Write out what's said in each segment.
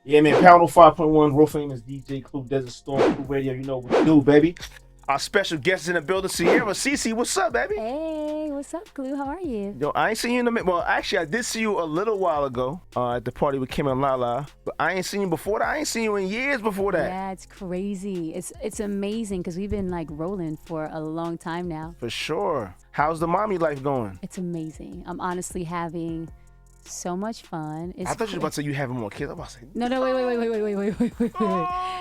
Yeah, man. Pound 5.1, world famous DJ Clue, Desert Storm, Clue Radio. You know what we do, baby. Our special guest in the building, Ciara CC. What's up, baby? Hey, what's up, Clue? How are you? Yo, I ain't seen you in a minute. Well, actually, I did see you a little while ago at the party with Kim and Lala, but I ain't seen you before that. I ain't seen you in years before that. Yeah, it's crazy. It's amazing because we've been like rolling for a long time now. For sure. How's the mommy life going? It's amazing. I'm honestly having so much fun. I thought you were about to say you having more kids. I'm about to say no, wait.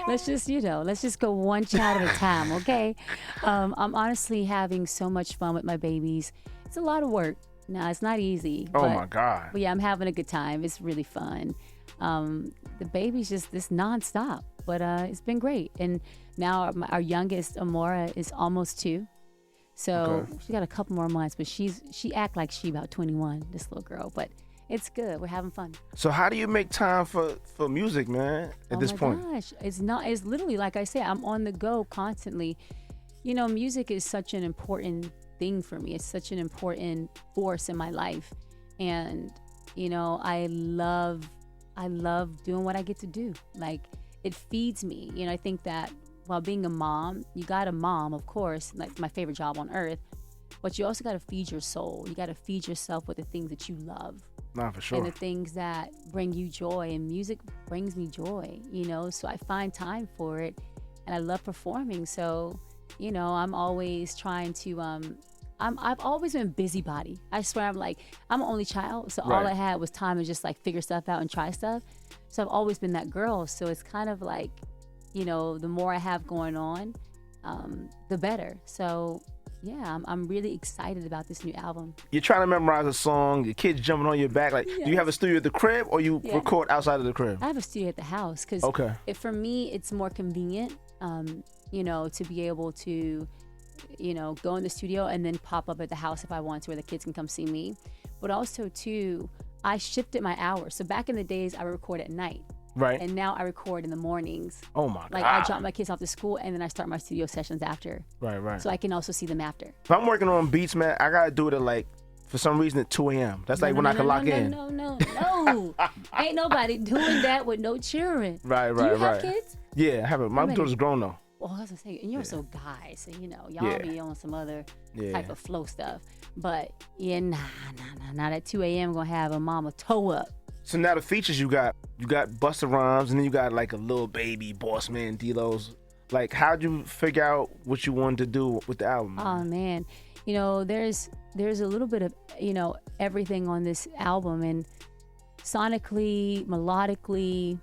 Let's just go one child at a time, okay? I'm honestly having so much fun with my babies. It's a lot of work. No, it's not easy. Oh my God. But yeah, I'm having a good time. It's really fun. The baby's just this nonstop, but it's been great. And now our youngest, Amora, is almost 2. So she got a couple more months, but she act like she about 21, this little girl. But it's good. We're having fun. So how do you make time for music, man, at this point? Oh my gosh. It's literally, like I said, I'm on the go constantly. You know, music is such an important thing for me. It's such an important force in my life. And, you know, I love doing what I get to do. Like, it feeds me. You know, I think that while being a mom, you got a mom, of course, like my favorite job on earth, but you also got to feed your soul. You got to feed yourself with the things that you love. Nah, for sure. And the things that bring you joy, and music brings me joy, you know, so I find time for it, and I love performing. So, you know, I'm always trying to, I've always been a busybody. I swear I'm an only child. So all I had was time to just like figure stuff out and try stuff. So I've always been that girl. So it's kind of like, you know, the more I have going on, the better. So yeah, I'm really excited about this new album. You're trying to memorize a song, your kids jumping on your back. Like, do you have a studio at the crib or you record outside of the crib? I have a studio at the house because for me, it's more convenient, you know, to be able to, you know, go in the studio and then pop up at the house if I want to, where the kids can come see me. But also, too, I shifted my hours. So back in the days, I would record at night. Right. And now I record in the mornings. Oh my God. Like I drop my kids off to school and then I start my studio sessions after. Right. So I can also see them after. If I'm working on beats, man, I gotta do it at like, for some reason, at 2 a.m. That's when I can lock in. No. Ain't nobody doing that with no children. Right. Do you have kids? Yeah, I have it. My daughter's grown though. Well, I was gonna say, and you're so guy, so you know, y'all be on some other type of flow stuff. But yeah, nah. At 2 a.m. gonna have a mama toe up. So now the features you got Busta Rhymes, and then you got like a Lil Baby, Boss Man, D-Lo's. Like, how'd you figure out what you wanted to do with the album? Oh man, you know, there's a little bit of, you know, everything on this album, and sonically, melodically,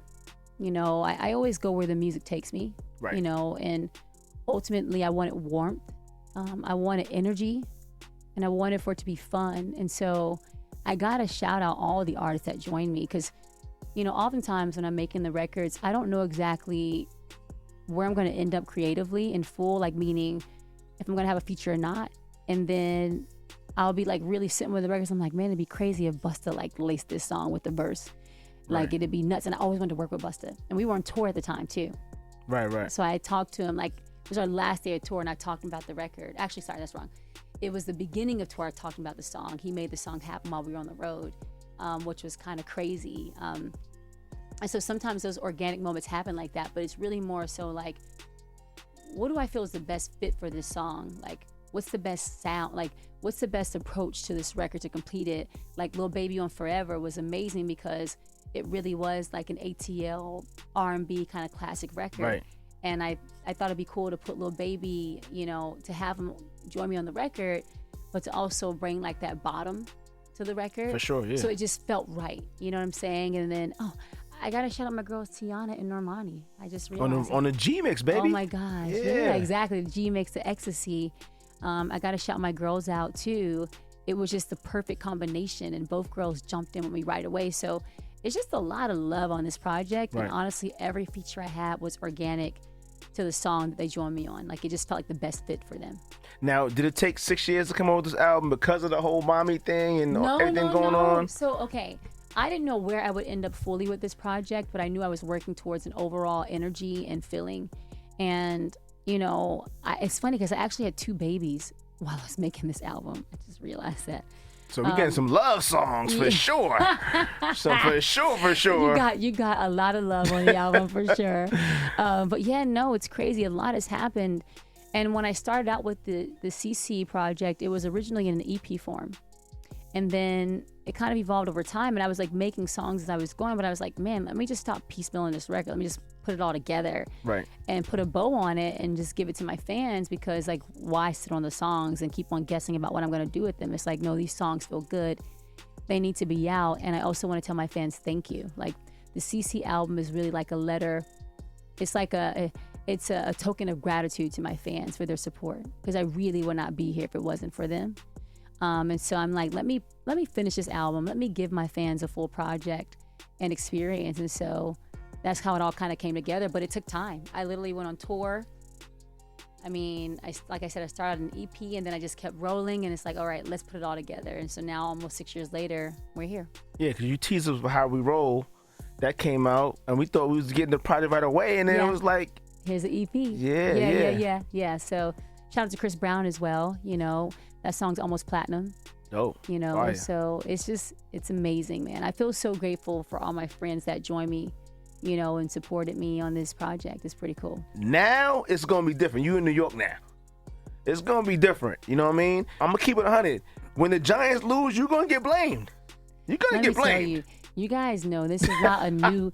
you know, I always go where the music takes me. Right. You know, and ultimately I wanted warmth, I wanted energy, and I wanted for it to be fun. And so I gotta shout out all the artists that joined me, because, you know, oftentimes when I'm making the records, I don't know exactly where I'm gonna end up creatively in full, like meaning if I'm gonna have a feature or not. And then I'll be like really sitting with the records. I'm like, man, it'd be crazy if Busta like laced this song with the verse. Like it'd be nuts. And I always wanted to work with Busta. And we were on tour at the time too. Right. So I talked to him, like, it was our last day of tour, and I talked about the record. Actually, sorry, that's wrong. It was the beginning of tour, I talked about the song. He made the song happen while we were on the road, which was kind of crazy. And so sometimes those organic moments happen like that, but it's really more so like, what do I feel is the best fit for this song? Like, what's the best sound? Like, what's the best approach to this record to complete it? Like, Lil Baby on Forever was amazing because it really was like an ATL R&B kind of classic record. Right. And I thought it'd be cool to put Lil Baby, you know, to have him join me on the record, but to also bring like that bottom to the record. For sure, yeah. So it just felt right. You know what I'm saying? And then, I gotta shout out my girls Tiana and Normani. I just realized on the G mix, baby. Oh my gosh, yeah, exactly. The G mix, the ecstasy. I gotta shout my girls out too. It was just the perfect combination, and both girls jumped in with me right away. So it's just a lot of love on this project, and honestly, every feature I had was organic to the song that they joined me on. Like, it just felt like the best fit for them. Now, did it take 6 years to come up with this album because of the whole mommy thing and everything going on? So, okay, I didn't know where I would end up fully with this project, but I knew I was working towards an overall energy and feeling. And, you know, it's funny because I actually had 2 babies while I was making this album. I just realized that. So we getting some love songs for sure. So for sure. You got a lot of love on the album for sure. But yeah, no, it's crazy. A lot has happened. And when I started out with the CC project, it was originally in an EP form. And then it kind of evolved over time. And I was like making songs as I was going, but I was like, man, let me just stop piecemealing this record. Let me just put it all together. Right. And put a bow on it and just give it to my fans, because like, why sit on the songs and keep on guessing about what I'm going to do with them? It's like, no, these songs feel good. They need to be out. And I also want to tell my fans, thank you. Like the CC album is really like a letter. It's like it's a token of gratitude to my fans for their support, because I really would not be here if it wasn't for them. And so I'm like, let me finish this album. Let me give my fans a full project and experience. And so that's how it all kind of came together. But it took time. I literally went on tour. I mean, like I said, I started an EP and then I just kept rolling. And it's like, all right, let's put it all together. And so now, almost 6 years later, we're here. Yeah, because you teased us with How We Roll. That came out, and we thought we was getting the project right away. And then it was like, here's the EP. Yeah. So shout out to Chris Brown as well. You know, that song's almost platinum. Dope. You know, so it's amazing, man. I feel so grateful for all my friends that joined me, you know, and supported me on this project. It's pretty cool. Now it's going to be different. You in New York now. It's going to be different. You know what I mean? I'm going to keep it 100. When the Giants lose, you're going to get blamed. You're going to get blamed. You guys know this is not a new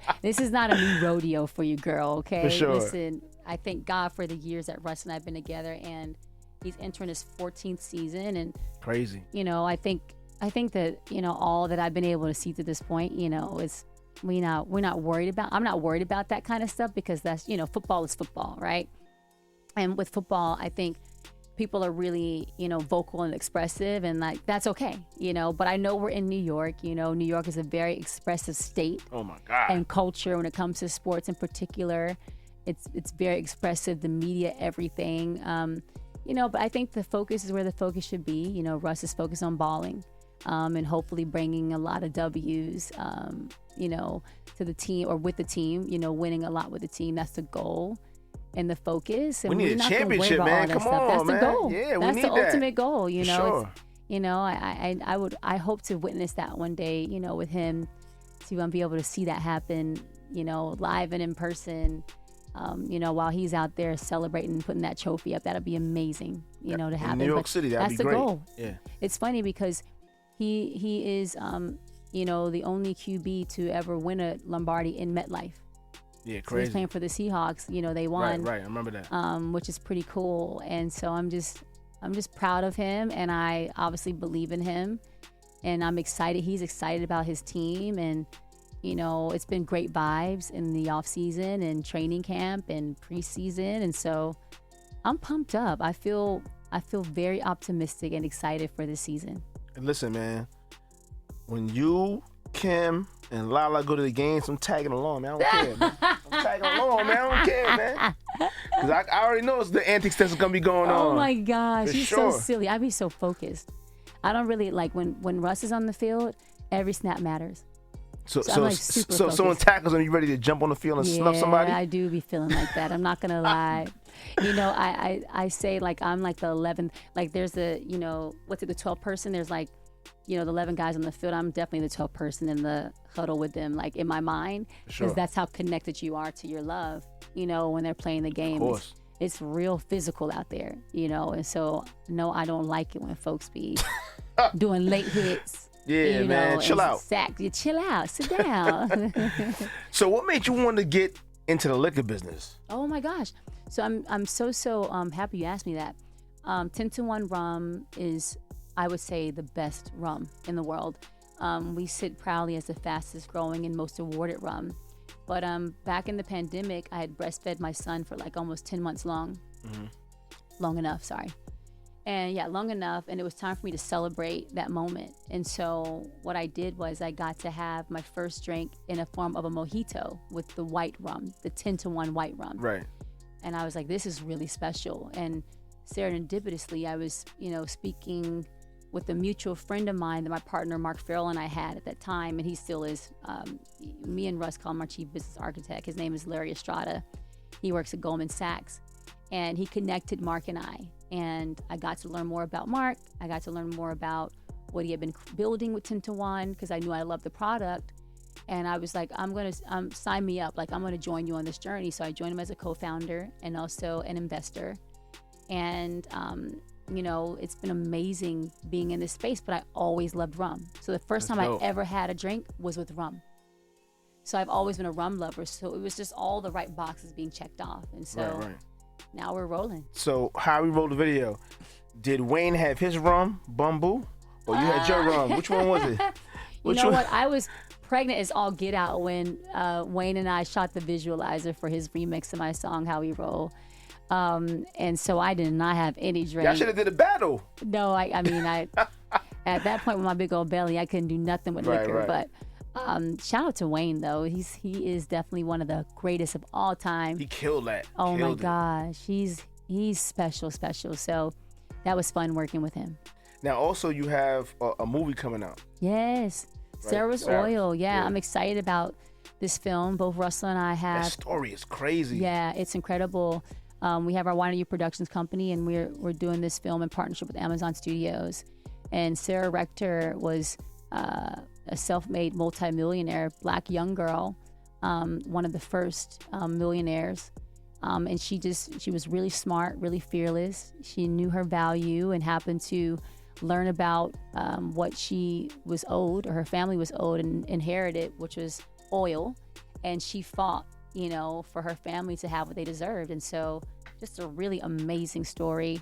rodeo for you, girl, okay? For sure. Listen, I thank God for the years that Russ and I have been together, and he's entering his 14th season, and crazy. You know, I think that, you know, all that I've been able to see to this point, you know, is we're not worried about. I'm not worried about that kind of stuff, because that's, you know, football is football, right? And with football, I think people are really, you know, vocal and expressive, and like, that's okay, you know, but I know we're in New York. You know, New York is a very expressive state. Oh my God. And culture when it comes to sports in particular. It's very expressive, the media, everything. You know, but I think the focus is where the focus should be. You know, Russ is focused on balling, and hopefully bringing a lot of W's, you know, to the team, or with the team, you know, winning a lot with the team. That's the goal and the focus. And we need a championship, man. Come on, that's man. The goal. Yeah, that's we need the ultimate goal. You know, sure. You know, I hope to witness that one day. You know, with him, to be able to see that happen. You know, live and in person. You know, while he's out there celebrating and putting that trophy up, that'd be amazing. You know, to happen. In New York City, that'd be great. That's the goal. Yeah. It's funny because he is, you know, the only QB to ever win a Lombardi in MetLife. Yeah, crazy. So he's playing for the Seahawks. You know, they won. Right. I remember that. Which is pretty cool. And so I'm just proud of him, and I obviously believe in him, and I'm excited. He's excited about his team, and you know, it's been great vibes in the off season and training camp and preseason, and so I'm pumped up. I feel very optimistic and excited for this season. And listen, man, when you, Kim, and Lala go to the games, I'm tagging along, man. I don't care, man. I'm tagging along, man. I don't care, man. Because I already know it's the antics that's going to be going on. Oh, my gosh. He's sure. so silly. I be so focused. I don't really, like, when Russ is on the field, every snap matters. So someone tackles him, you ready to jump on the field and snuff somebody? Yeah, I do be feeling like that. I'm not going to lie. You know, I say, like, I'm like the 11th. Like, there's the 12th person? There's, like, you know, the 11 guys on the field. I'm definitely the 12th person in the huddle with them, like, in my mind. Because that's how connected you are to your love, you know, when they're playing the game. Of course. It's real physical out there, you know. And so, no, I don't like it when folks be doing late hits. Yeah, man, chill out. You chill out, sit down. So what made you want to get into the liquor business? Oh my gosh. So I'm so happy you asked me that. 10-to-1 rum is, I would say, the best rum in the world. We sit proudly as the fastest growing and most awarded rum. But back in the pandemic, I had breastfed my son for like almost 10 months long. Mm-hmm. Long enough, sorry. And yeah, long enough. And it was time for me to celebrate that moment. And so what I did was I got to have my first drink in a form of a mojito with the white rum, the 10-to-1 white rum. Right. And I was like, this is really special. And serendipitously, I was, you know, speaking with a mutual friend of mine that my partner, Mark Farrell, and I had at that time. And he still is. Me and Russ call him our chief business architect. His name is Larry Estrada. He works at Goldman Sachs. And he connected Mark and I got to learn more about Mark. I got to learn more about what he had been building with Tintawan, because I knew I loved the product. And I was like, I'm going to sign me up. Like, I'm going to join you on this journey. So I joined him as a co-founder and also an investor. And, you know, it's been amazing being in this space, but I always loved rum. So the first time I ever had a drink was with rum. So I've always been a rum lover. So it was just all the right boxes being checked off. And so now we're rolling. So how we rolled the video, did Wayne have his rum, Bumbu, or you had your rum? Which one was it? You know what? I was pregnant as all get out when Wayne and I shot the visualizer for his remix of my song, How We Roll. And so I did not have any drink. Y'all should have did a battle. No, I mean, at that point with my big old belly, I couldn't do nothing with liquor. But shout out to Wayne, though. He is definitely one of the greatest of all time. He killed that. Oh my gosh, he's special. So that was fun working with him. Now, also, you have a movie coming out. Yes, right? Sarah's Oil. Yeah, I'm excited about this film. Both Russell and I have. That story is crazy. Yeah, it's incredible. We have our Why Not You Productions company, and we're doing this film in partnership with Amazon Studios. And Sarah Rector was a self-made multimillionaire, Black young girl, one of the first millionaires. And she was really smart, really fearless. She knew her value and happened to learn about what she was owed, or her family was owed and inherited, which was oil. And she fought, you know, for her family to have what they deserved. And so just a really amazing story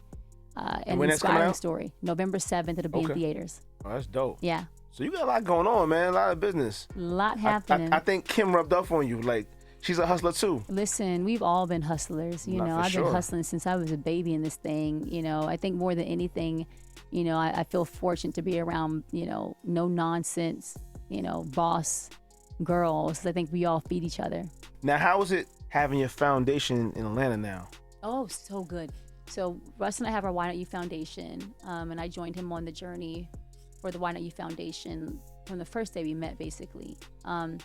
and inspiring story. November 7th, it'll be in theaters. Oh, that's dope. Yeah. So you got a lot going on, man. A lot of business. A lot happening. I think Kim rubbed off on you. Like, she's a hustler too. Listen, we've all been hustlers. You know, I've been hustling since I was a baby in this thing. You know, I think more than anything, you know, I feel fortunate to be around, you know, no nonsense, you know, boss girls. I think we all feed each other. Now, how is it having your foundation in Atlanta now? Oh, so good. So Russ and I have our Why Not You Foundation, and I joined him on the journey for the Why Not You Foundation from the first day we met, basically. And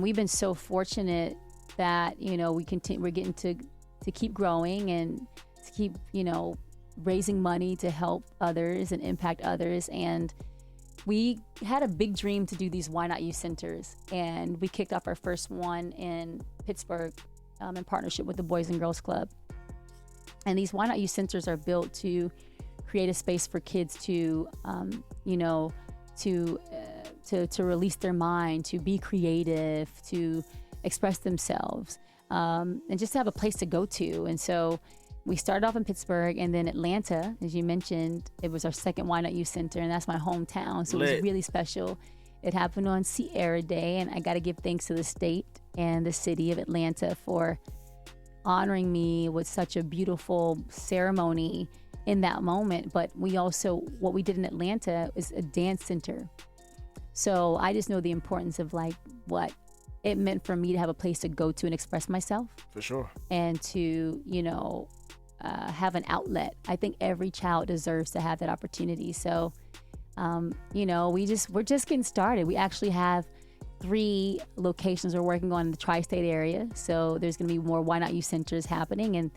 we've been so fortunate that, you know, we're getting to keep growing and to keep, you know, raising money to help others and impact others. And we had a big dream to do these Why Not You centers, and we kicked off our first one in Pittsburgh in partnership with the Boys and Girls Club. And these Why Not You centers are built to create a space for kids to, you know, to release their mind, to be creative, to express themselves, and just to have a place to go to. And so we started off in Pittsburgh, and then Atlanta, as you mentioned, it was our second Why Not You Center, and that's my hometown. So it was really special. It happened on Ciara Day, and I got to give thanks to the state and the city of Atlanta for honoring me with such a beautiful ceremony in that moment. But we also, what we did in Atlanta is a dance center. So I just know the importance of like what it meant for me to have a place to go to and express myself. For sure. And to, you know, have an outlet. I think every child deserves to have that opportunity. So, you know, we're just getting started. We actually have 3 locations we're working on in the tri-state area. So there's going to be more Why Not You centers happening. And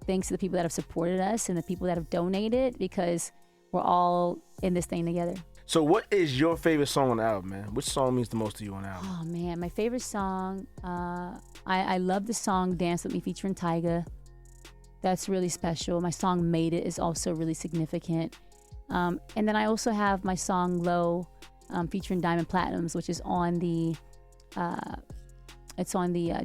thanks to the people that have supported us and the people that have donated, because we're all in this thing together. So what is your favorite song on the album, man? Which song means the most to you on the album? Oh, man, my favorite song, I love the song Dance With Me featuring Tyga. That's really special. My song Made It is also really significant. And then I also have my song Low featuring Diamond Platinums, which is on the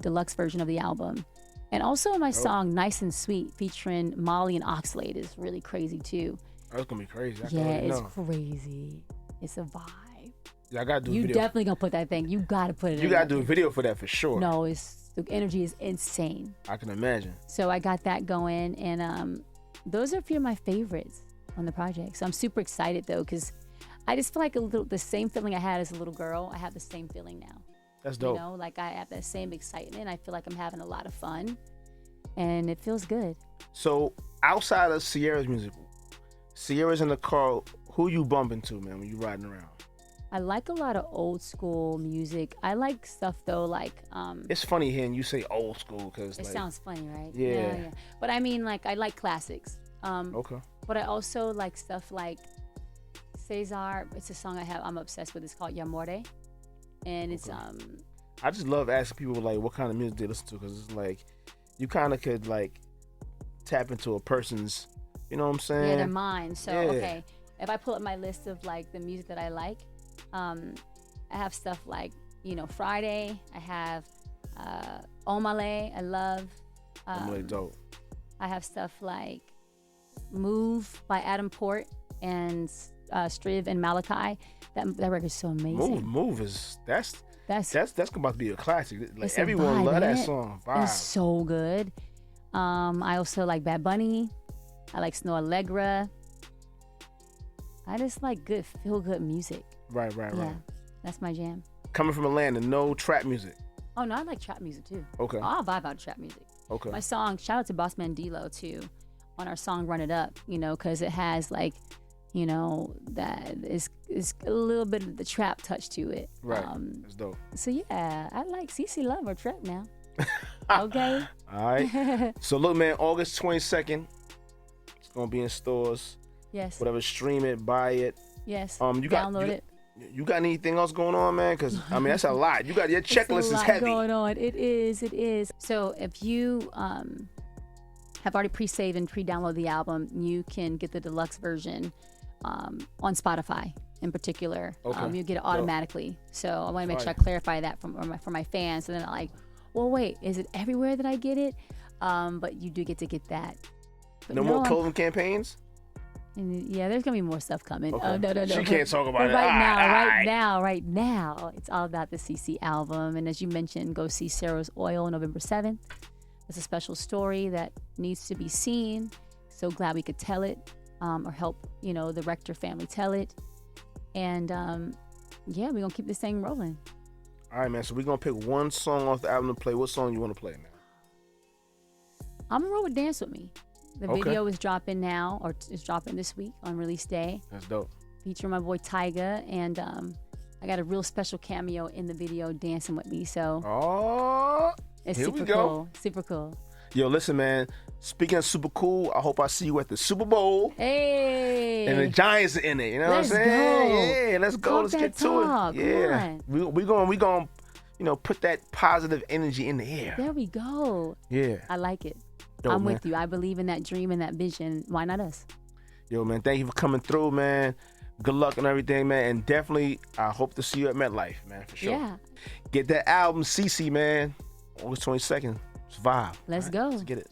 deluxe version of the album. And also my song Nice and Sweet featuring Molly and Oxlade is really crazy too. That's gonna be crazy. It's crazy. It's a vibe. Yeah, I gotta do a video. video. You definitely gonna put that thing. You gotta put it in. You gotta do a video for that for sure. No, the energy is insane. I can imagine. So I got that going, and those are a few of my favorites on the project. So I'm super excited though, because I just feel like the same feeling I had as a little girl, I have the same feeling now. That's dope. You know, like I have that same excitement. I feel like I'm having a lot of fun, and it feels good. So outside of Ciara's music, Ciara's in the car, who you bumping to, man, when you riding around? I like a lot of old school music. I like stuff though, like it's funny hearing you say old school because it sounds funny, right? Yeah. But I mean, like I like classics. Okay. But I also like stuff like Cesar, it's a song I'm obsessed with. It's called Yamore. And it's I just love asking people like what kind of music they listen to, because it's like you kind of could like tap into a person's, you know what I'm saying? Yeah, their mind. So okay, if I pull up my list of like the music that I like, I have stuff like, you know, Friday. I have Omale. I love. Omale dope. I have stuff like Move by Adam Port and Striv and Malachi. That record is so amazing. Move is that's about to be a classic. Like everyone vibe, love that ain't it? song. Vibe. It's so good. I also like Bad Bunny. I like Snow Allegra. I just like good, feel good music. Right. Yeah, that's my jam. Coming from Atlanta, no trap music. Oh no, I like trap music too. Okay. I'll vibe out to trap music. Okay. My song, shout out to Boss Mandilo too, on our song Run It Up, you know, because it has like, you know, that is a little bit of the trap touch to it. Right. That's dope. So yeah, I like CC Love or trap now. Okay. All right. So look, man, August 22nd, it's gonna be in stores. Yes. Whatever, stream it, buy it. Yes. Download it. You got anything else going on, man? Because I mean, that's a lot. You got your checklist is heavy. Going on. It is. So if you have already pre-saved and pre-downloaded the album, you can get the deluxe version on Spotify in particular. Okay. You get it automatically. So I want to make sure I clarify that for my fans. And then I'm like, well, wait, is it everywhere that I get it? But you do get to get that. But no more clothing campaigns? And yeah, there's gonna be more stuff coming. Okay. Oh, no. She can't talk about it. Right now, it's all about the CC album. And as you mentioned, go see Sarah's Oil November 7th. It's a special story that needs to be seen. So glad we could tell it, or help, you know, the Rector family tell it. And yeah, we're gonna keep this thing rolling. All right, man. So we're gonna pick one song off the album to play. What song you want to play, man? I'm gonna roll with Dance With Me. The video is dropping now, or is dropping this week on release day. That's dope. Featuring my boy Tyga, and I got a real special cameo in the video dancing with me. So it's here super we go. cool. Super cool. Yo, listen, man. Speaking of super cool, I hope I see you at the Super Bowl. Hey. And the Giants are in it. You know what I'm saying? Go. Yeah, let's go. Let's get to it. Yeah. We going you know, put that positive energy in the air. There we go. Yeah. I like it. Yo, I'm man. with you. I believe in that dream and that vision. Why not us? Yo, man, thank you for coming through, man. Good luck and everything, man. And definitely, I hope to see you at MetLife, man, for sure. Yeah. Get that album, CC, man. August 22nd. It's vibe. Let's go. Let's get it.